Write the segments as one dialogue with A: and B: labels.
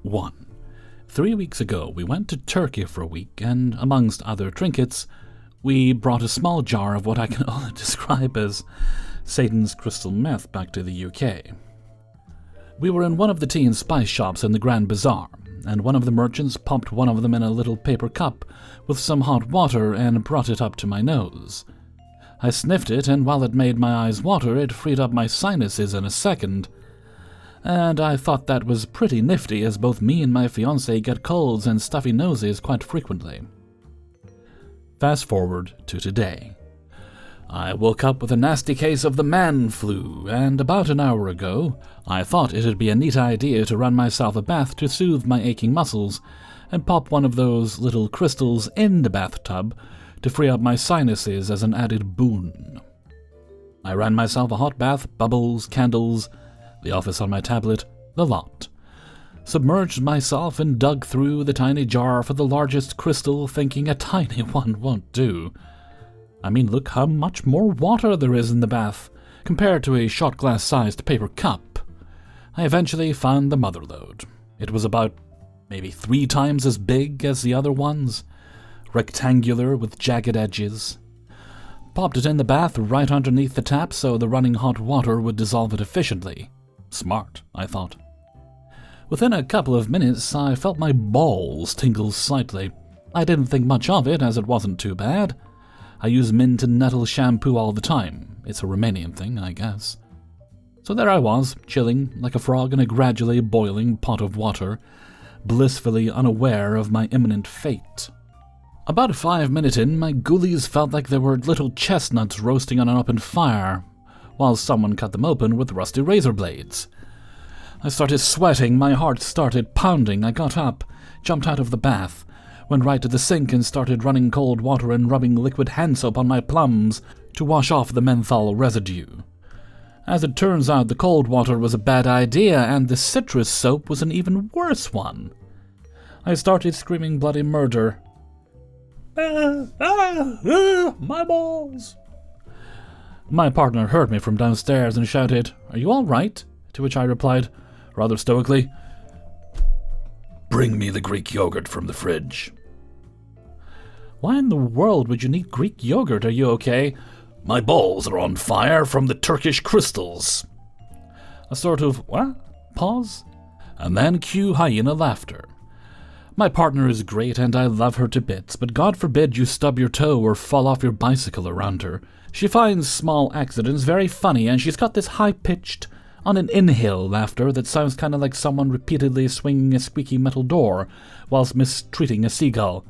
A: 1. 3 weeks ago, we went to Turkey for a week, and amongst other trinkets, we brought a small jar of what I can only describe as Satan's crystal meth back to the UK. We were in one of the tea and spice shops in the Grand Bazaar, and one of the merchants popped one of them in a little paper cup with some hot water and brought it up to my nose. I sniffed it, and while it made my eyes water, it freed up my sinuses in a second. And I thought that was pretty nifty, as both me and my fiancée get colds and stuffy noses quite frequently. Fast forward to today. I woke up with a nasty case of the man flu, and about an hour ago, I thought it'd be a neat idea to run myself a bath to soothe my aching muscles, and pop one of those little crystals in the bathtub to free up my sinuses as an added boon. I ran myself a hot bath, bubbles, candles, the office on my tablet, the lot. Submerged myself and dug through the tiny jar for the largest crystal, thinking a tiny one won't do. I mean, look how much more water there is in the bath, compared to a shot glass-sized paper cup. I eventually found the mother lode. It was about maybe 3 times as big as the other ones, rectangular with jagged edges. Popped it in the bath right underneath the tap so the running hot water would dissolve it efficiently. Smart, I thought. Within a couple of minutes, I felt my balls tingle slightly. I didn't think much of it, as it wasn't too bad. I use mint and nettle shampoo all the time. It's a Romanian thing, I guess. So there I was, chilling like a frog in a gradually boiling pot of water, blissfully unaware of my imminent fate. About 5 minutes in, my ghoulies felt like they were little chestnuts roasting on an open fire, while someone cut them open with rusty razor blades. I started sweating, my heart started pounding. I got up, jumped out of the bath, went right to the sink and started running cold water and rubbing liquid hand soap on my plums to wash off the menthol residue. As it turns out, the cold water was a bad idea, and the citrus soap was an even worse one. I started screaming bloody murder. My balls! My partner heard me from downstairs and shouted, "Are you all right?" To which I replied, rather stoically, "Bring me the Greek yogurt from the fridge." Why in the world would you need Greek yogurt? Are you okay? My balls are on fire from the Turkish crystals. A sort of, what? Pause? And then cue hyena laughter. My partner is great and I love her to bits, but God forbid you stub your toe or fall off your bicycle around her. She finds small accidents very funny, and she's got this high-pitched, on an inhale laughter that sounds kind of like someone repeatedly swinging a squeaky metal door whilst mistreating a seagull.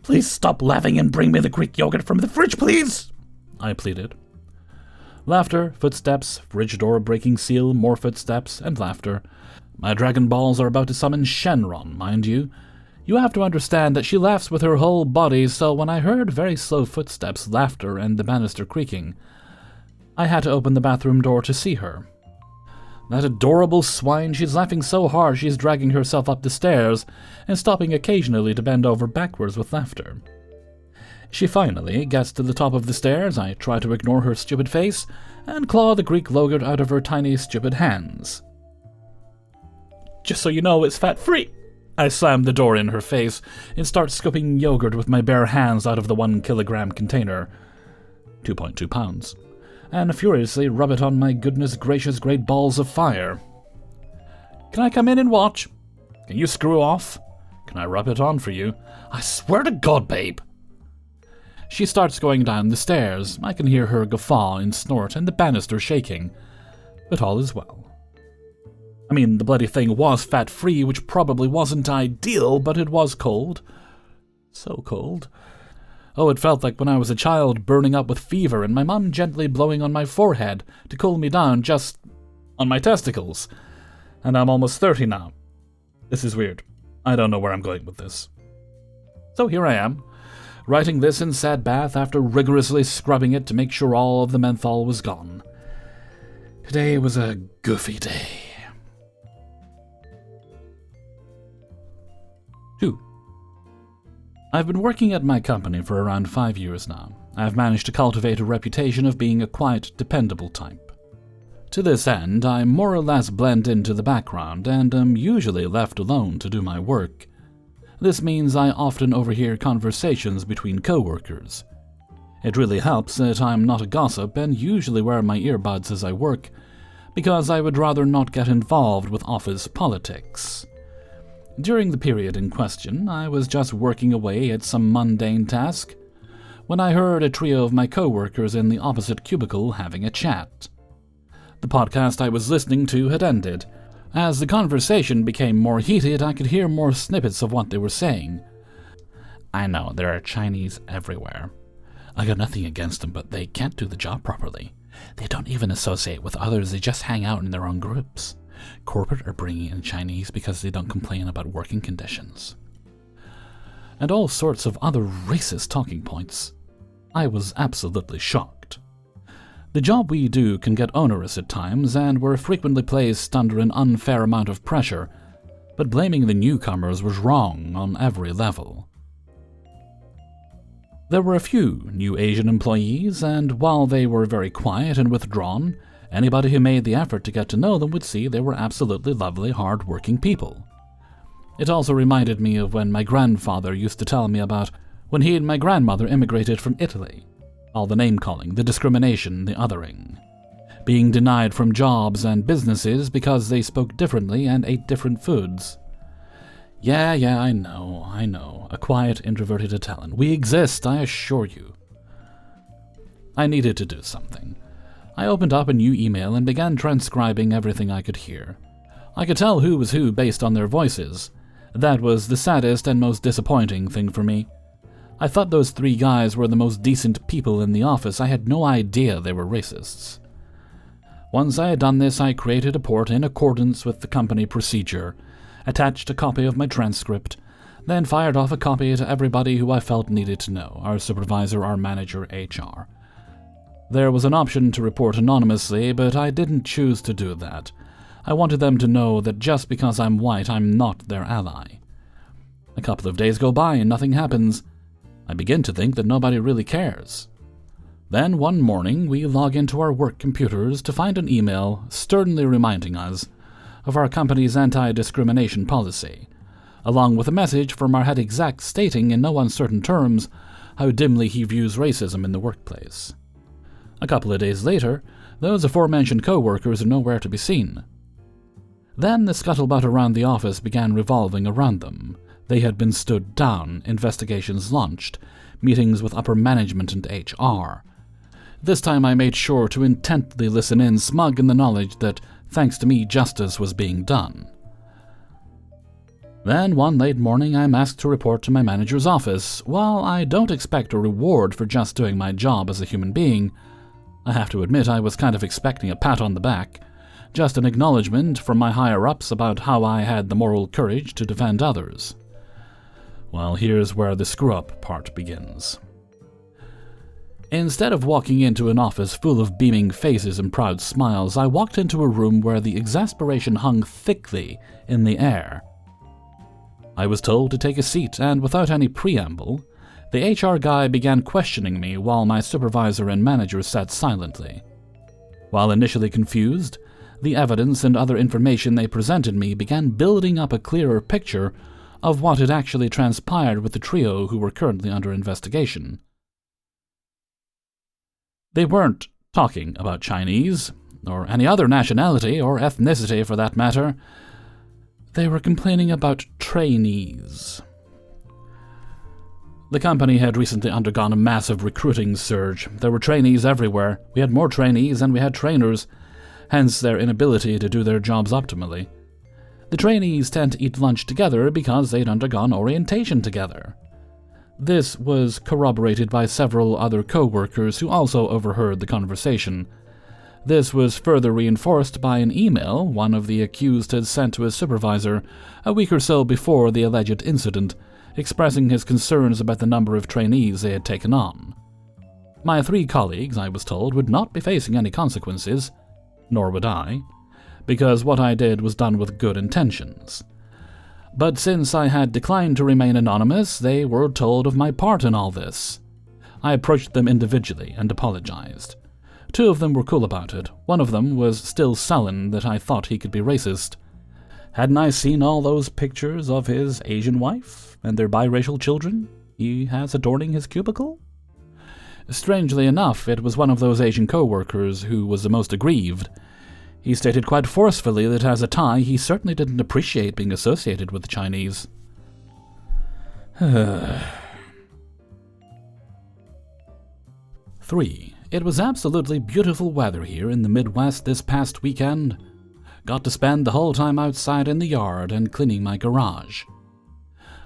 A: Please stop laughing and bring me the Greek yogurt from the fridge, please, I pleaded. Laughter, footsteps, fridge door breaking seal, more footsteps, and laughter. My dragon balls are about to summon Shenron, mind you. You have to understand that she laughs with her whole body, so when I heard very slow footsteps, laughter, and the banister creaking, I had to open the bathroom door to see her. That adorable swine, she's laughing so hard she's dragging herself up the stairs and stopping occasionally to bend over backwards with laughter. She finally gets to the top of the stairs. I try to ignore her stupid face and claw the Greek yogurt out of her tiny stupid hands. Just so you know, it's fat-free. I slam the door in her face and start scooping yogurt with my bare hands out of the 1 kilogram container, 2.2 pounds, and furiously rub it on my goodness gracious great balls of fire. Can I come in and watch? Can you screw off? Can I rub it on for you? I swear to God, babe. She starts going down the stairs. I can hear her guffaw and snort and the banister shaking, but all is well. I mean, the bloody thing was fat-free, which probably wasn't ideal, but it was cold. So cold. Oh, it felt like when I was a child burning up with fever and my mum gently blowing on my forehead to cool me down just on my testicles. And I'm almost 30 now. This is weird. I don't know where I'm going with this. So here I am, writing this in sad bath after rigorously scrubbing it to make sure all of the menthol was gone. Today was a goofy day. 2. I've been working at my company for around 5 years now. I've managed to cultivate a reputation of being a quiet, dependable type. To this end, I more or less blend into the background and am usually left alone to do my work. This means I often overhear conversations between coworkers. It really helps that I'm not a gossip and usually wear my earbuds as I work, because I would rather not get involved with office politics. During the period in question, I was just working away at some mundane task when I heard a trio of my coworkers in the opposite cubicle having a chat. The podcast I was listening to had ended. As the conversation became more heated, I could hear more snippets of what they were saying. I know, there are Chinese everywhere. I got nothing against them, but they can't do the job properly. They don't even associate with others, they just hang out in their own groups. Corporate are bringing in Chinese because they don't complain about working conditions. And all sorts of other racist talking points. I was absolutely shocked. The job we do can get onerous at times, and we're frequently placed under an unfair amount of pressure, but blaming the newcomers was wrong on every level. There were a few new Asian employees, and while they were very quiet and withdrawn, anybody who made the effort to get to know them would see they were absolutely lovely, hard-working people. It also reminded me of when my grandfather used to tell me about when he and my grandmother immigrated from Italy. All the name-calling, the discrimination, the othering. Being denied from jobs and businesses because they spoke differently and ate different foods. Yeah, I know. A quiet, introverted Italian. We exist, I assure you. I needed to do something. I opened up a new email and began transcribing everything I could hear. I could tell who was who based on their voices. That was the saddest and most disappointing thing for me. I thought those three guys were the most decent people in the office. I had no idea they were racists. Once I had done this, I created a report in accordance with the company procedure, attached a copy of my transcript, then fired off a copy to everybody who I felt needed to know, our supervisor, our manager, HR. There was an option to report anonymously, but I didn't choose to do that. I wanted them to know that just because I'm white, I'm not their ally. A couple of days go by and nothing happens. I begin to think that nobody really cares. Then one morning, we log into our work computers to find an email sternly reminding us of our company's anti-discrimination policy, along with a message from our head exec stating in no uncertain terms how dimly he views racism in the workplace. A couple of days later, those aforementioned co-workers are nowhere to be seen. Then the scuttlebutt around the office began revolving around them. They had been stood down, investigations launched, meetings with upper management and HR. This time I made sure to intently listen in, smug in the knowledge that, thanks to me, justice was being done. Then one late morning I'm asked to report to my manager's office. While I don't expect a reward for just doing my job as a human being, I have to admit I was kind of expecting a pat on the back, just an acknowledgement from my higher-ups about how I had the moral courage to defend others. Well, here's where the screw-up part begins. Instead of walking into an office full of beaming faces and proud smiles, I walked into a room where the exasperation hung thickly in the air. I was told to take a seat, and without any preamble, the HR guy began questioning me while my supervisor and manager sat silently. While initially confused, the evidence and other information they presented me began building up a clearer picture of what had actually transpired with the trio who were currently under investigation. They weren't talking about Chinese, or any other nationality or ethnicity for that matter. They were complaining about trainees. The company had recently undergone a massive recruiting surge. There were trainees everywhere. We had more trainees than we had trainers, hence their inability to do their jobs optimally. The trainees tend to eat lunch together because they'd undergone orientation together. This was corroborated by several other co-workers who also overheard the conversation. This was further reinforced by an email one of the accused had sent to his supervisor a week or so before the alleged incident, expressing his concerns about the number of trainees they had taken on. My 3 colleagues, I was told, would not be facing any consequences, nor would I, because what I did was done with good intentions. But since I had declined to remain anonymous, they were told of my part in all this. I approached them individually and apologized. Two of them were cool about it. One of them was still sullen that I thought he could be racist. Hadn't I seen all those pictures of his Asian wife and their biracial children he has adorning his cubicle? Strangely enough, it was one of those Asian co-workers who was the most aggrieved. He stated quite forcefully that as a Thai, he certainly didn't appreciate being associated with the Chinese. 3. It was absolutely beautiful weather here in the Midwest this past weekend. Got to spend the whole time outside in the yard and cleaning my garage.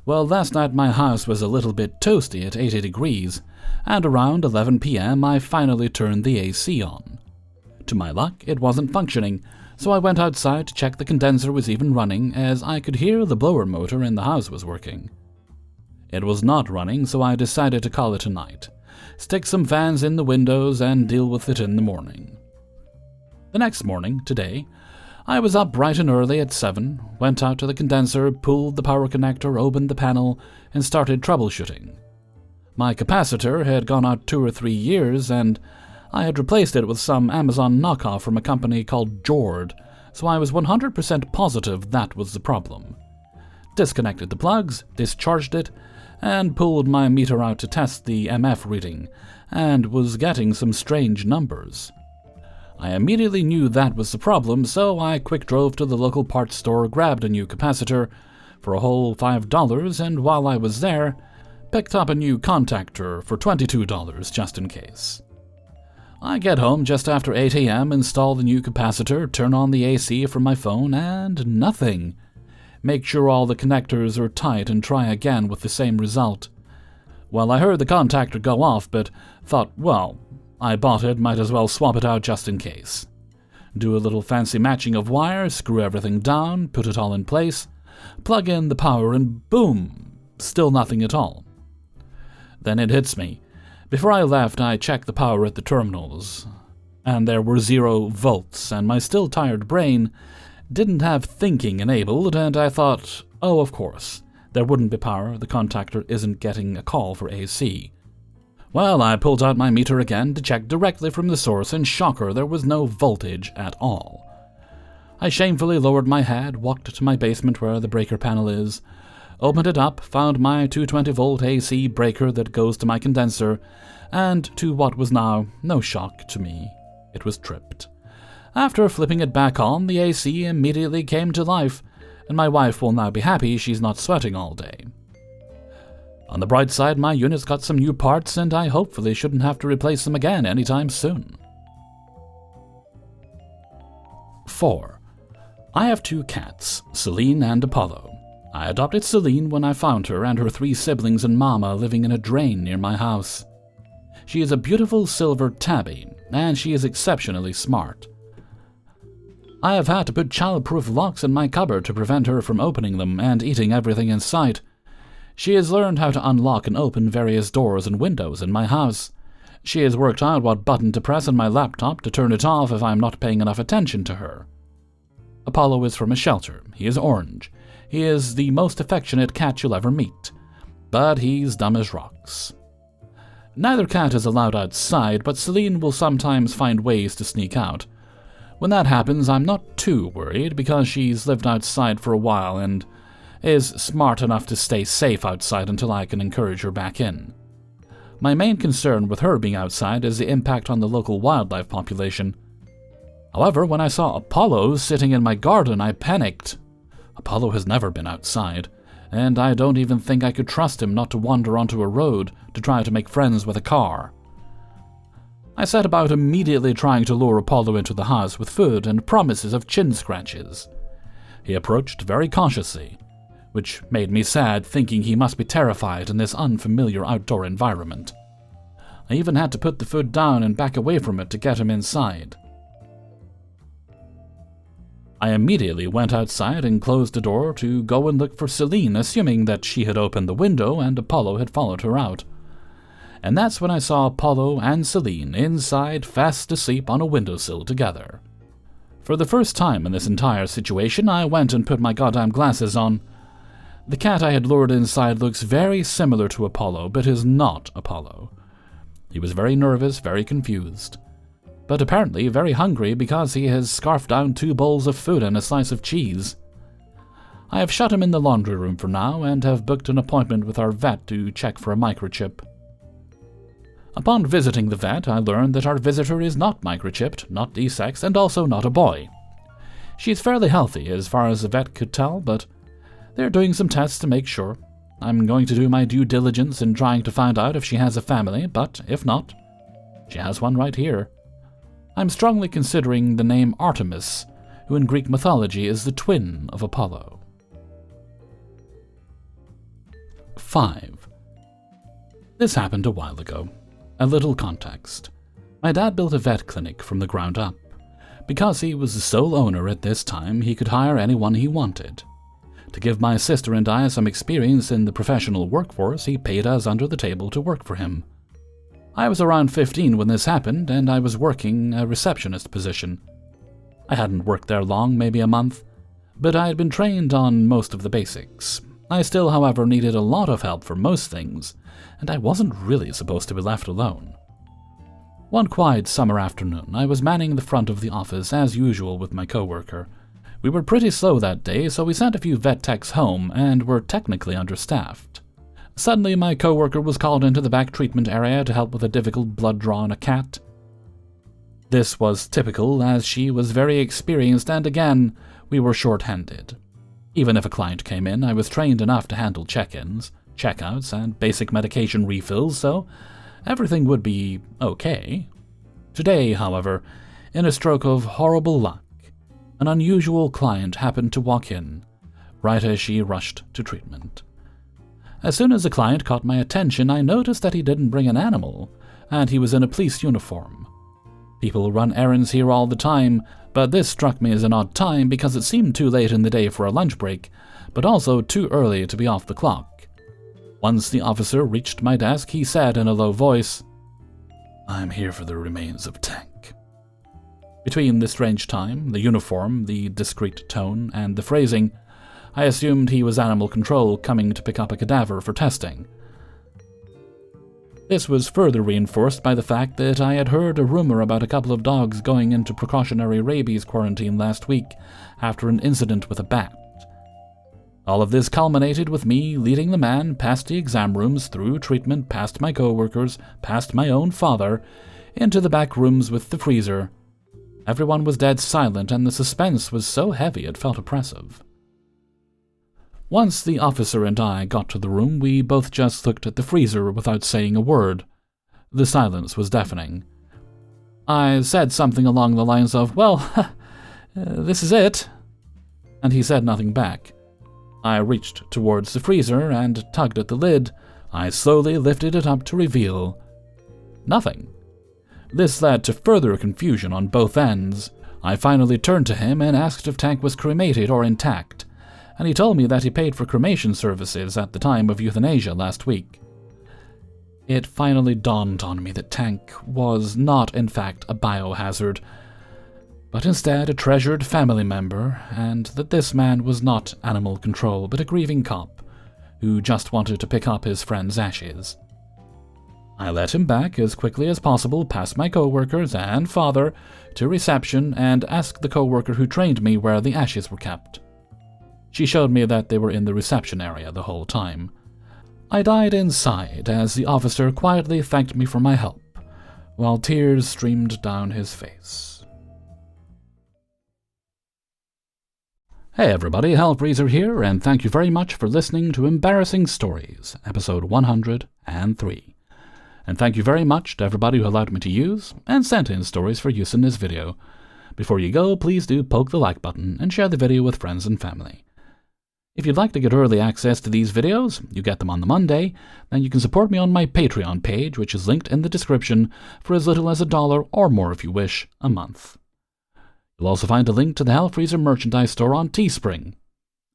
A: Well, last night my house was a little bit toasty at 80 degrees, and around 11 p.m. I finally turned the AC on. To my luck, it wasn't functioning, so I went outside to check the condenser was even running, as I could hear the blower motor in the house was working. It was not running, so I decided to call it a night, stick some fans in the windows, and deal with it in the morning. The next morning, today, I was up bright and early at 7, went out to the condenser, pulled the power connector, opened the panel, and started troubleshooting. My capacitor had gone out 2 or 3 years, and I had replaced it with some Amazon knockoff from a company called Jord, so I was 100% positive that was the problem. Disconnected the plugs, discharged it, and pulled my meter out to test the MF reading, and was getting some strange numbers. I immediately knew that was the problem, so I quick drove to the local parts store, grabbed a new capacitor for a whole $5, and while I was there, picked up a new contactor for $22 just in case. I get home just after 8 a.m., install the new capacitor, turn on the AC from my phone, and nothing. Make sure all the connectors are tight and try again with the same result. Well, I heard the contactor go off, but thought, well, I bought it, might as well swap it out just in case. Do a little fancy matching of wires, screw everything down, put it all in place, plug in the power, and boom, still nothing at all. Then it hits me. Before I left, I checked the power at the terminals, and there were 0 volts, and my still tired brain didn't have thinking enabled, and I thought, oh, of course, there wouldn't be power, the contactor isn't getting a call for AC. Well, I pulled out my meter again to check directly from the source, and shocker, there was no voltage at all. I shamefully lowered my head, walked to my basement where the breaker panel is, opened it up, found my 220-volt AC breaker that goes to my condenser, and to what was now no shock to me, it was tripped. After flipping it back on, the AC immediately came to life, and my wife will now be happy she's not sweating all day. On the bright side, my unit's got some new parts, and I hopefully shouldn't have to replace them again anytime soon. 4. I have 2 cats, Celine and Apollo. I adopted Celine when I found her and her 3 siblings and mama living in a drain near my house. She is a beautiful silver tabby, and she is exceptionally smart. I have had to put child-proof locks in my cupboard to prevent her from opening them and eating everything in sight. She has learned how to unlock and open various doors and windows in my house. She has worked out what button to press on my laptop to turn it off if I'm not paying enough attention to her. Apollo is from a shelter. He is orange. He is the most affectionate cat you'll ever meet, but he's dumb as rocks. Neither cat is allowed outside, but Celine will sometimes find ways to sneak out. When that happens, I'm not too worried because she's lived outside for a while and is smart enough to stay safe outside until I can encourage her back in. My main concern with her being outside is the impact on the local wildlife population. However, when I saw Apollo sitting in my garden, I panicked. Apollo has never been outside, and I don't even think I could trust him not to wander onto a road to try to make friends with a car. I set about immediately trying to lure Apollo into the house with food and promises of chin scratches. He approached very cautiously, which made me sad, thinking he must be terrified in this unfamiliar outdoor environment. I even had to put the food down and back away from it to get him inside. I immediately went outside and closed the door to go and look for Celine, assuming that she had opened the window and Apollo had followed her out. And that's when I saw Apollo and Celine inside, fast asleep on a windowsill together. For the first time in this entire situation, I went and put my goddamn glasses on. The cat I had lured inside looks very similar to Apollo, but is not Apollo. He was very nervous, very confused. but apparently very hungry because he has scarfed down 2 bowls of food and a slice of cheese. I have shut him in the laundry room for now and have booked an appointment with our vet to check for a microchip. Upon visiting the vet, I learned that our visitor is not microchipped, not desexed, and also not a boy. She's fairly healthy as far as the vet could tell, but they're doing some tests to make sure. I'm going to do my due diligence in trying to find out if she has a family, but if not, she has one right here. I'm strongly considering the name Artemis, who in Greek mythology is the twin of Apollo. 5. This happened a while ago. A little context. My dad built a vet clinic from the ground up. Because he was the sole owner at this time, he could hire anyone he wanted. To give my sister and I some experience in the professional workforce, he paid us under the table to work for him. I was around 15 when this happened, and I was working a receptionist position. I hadn't worked there long, maybe a month, but I had been trained on most of the basics. I still, however, needed a lot of help for most things, and I wasn't really supposed to be left alone. One quiet summer afternoon, I was manning the front of the office as usual with my coworker. We were pretty slow that day, so we sent a few vet techs home and were technically understaffed. Suddenly, my coworker was called into the back treatment area to help with a difficult blood draw on a cat. This was typical, as she was very experienced, and again, we were short-handed. Even if a client came in, I was trained enough to handle check-ins, check-outs, and basic medication refills, so everything would be okay. Today, however, in a stroke of horrible luck, an unusual client happened to walk in, right as she rushed to treatment. As soon as the client caught my attention, I noticed that he didn't bring an animal, and he was in a police uniform. People run errands here all the time, but this struck me as an odd time because it seemed too late in the day for a lunch break, but also too early to be off the clock. Once the officer reached my desk, he said in a low voice, "I'm here for the remains of Tank." Between the strange time, the uniform, the discreet tone, and the phrasing, I assumed he was animal control coming to pick up a cadaver for testing. This was further reinforced by the fact that I had heard a rumor about a couple of dogs going into precautionary rabies quarantine last week after an incident with a bat. All of this culminated with me leading the man past the exam rooms, through treatment, past my coworkers, past my own father, into the back rooms with the freezer. Everyone was dead silent, and the suspense was so heavy it felt oppressive. Once the officer and I got to the room, we both just looked at the freezer without saying a word. The silence was deafening. I said something along the lines of, "Well, this is it," and he said nothing back. I reached towards the freezer and tugged at the lid. I slowly lifted it up to reveal nothing. This led to further confusion on both ends. I finally turned to him and asked if Tank was cremated or intact, and he told me that he paid for cremation services at the time of euthanasia last week. It finally dawned on me that Tank was not, in fact, a biohazard, but instead a treasured family member, and that this man was not animal control, but a grieving cop who just wanted to pick up his friend's ashes. I let him back as quickly as possible past my coworkers and father to reception and asked the coworker who trained me where the ashes were kept. She showed me that they were in the reception area the whole time. I died inside as the officer quietly thanked me for my help, while tears streamed down his face. Hey everybody, Hellfreezer here, and thank you very much for listening to Embarrassing Stories, episode 103. And thank you very much to everybody who allowed me to use and sent in stories for use in this video. Before you go, please do poke the like button and share the video with friends and family. If you'd like to get early access to these videos, you get them on the Monday, then you can support me on my Patreon page, which is linked in the description, for as little as $1 or more if you wish, a month. You'll also find a link to the Hellfreezer merchandise store on Teespring.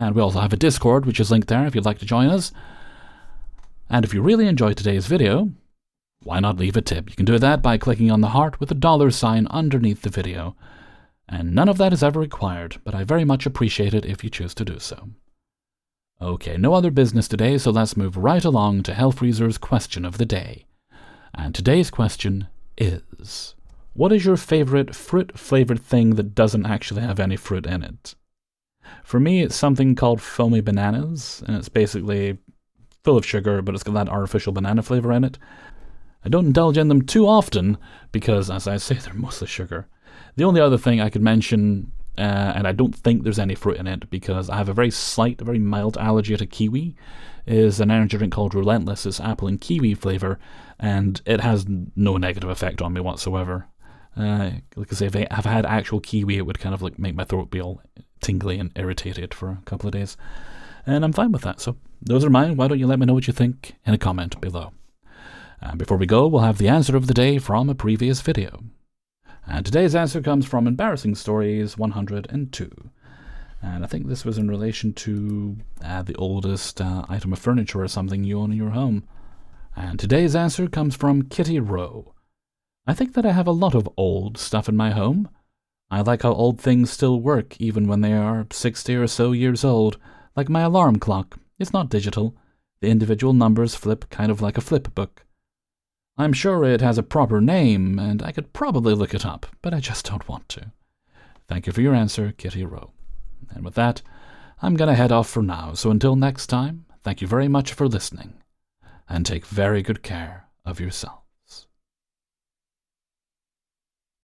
A: And we also have a Discord, which is linked there if you'd like to join us. And if you really enjoyed today's video, why not leave a tip? You can do that by clicking on the heart with a $sign underneath the video. And none of that is ever required, but I very much appreciate it if you choose to do so. Okay, no other business today, so let's move right along to Hellfreezer's question of the day. And today's question is, What is your favorite fruit-flavored thing that doesn't actually have any fruit in it? For me, it's something called foamy bananas, and it's basically full of sugar, but it's got that artificial banana flavor in it. I don't indulge in them too often because, as I say, they're mostly sugar. The only other thing I could mention, and I don't think there's any fruit in it because I have a very mild allergy to kiwi, is an energy drink called Relentless. It's apple and kiwi flavor, and it has no negative effect on me whatsoever. Like I say, if I've had actual kiwi, it would kind of like make my throat be all tingly and irritated for a couple of days. And I'm fine with that. So those are mine. Why don't you let me know what you think in a comment below. And before we go, we'll have the answer of the day from a previous video. And today's answer comes from Embarrassing Stories 102. And I think this was in relation to the oldest item of furniture or something you own in your home. And today's answer comes from Kitty Rowe. I think that I have a lot of old stuff in my home. I like how old things still work even when they are 60 or so years old, like my alarm clock. It's not digital. The individual numbers flip kind of like a flip book. I'm sure it has a proper name, and I could probably look it up, but I just don't want to. Thank you for your answer, Kitty Rowe. And with that, I'm going to head off for now, so until next time, thank you very much for listening, and take very good care of yourself.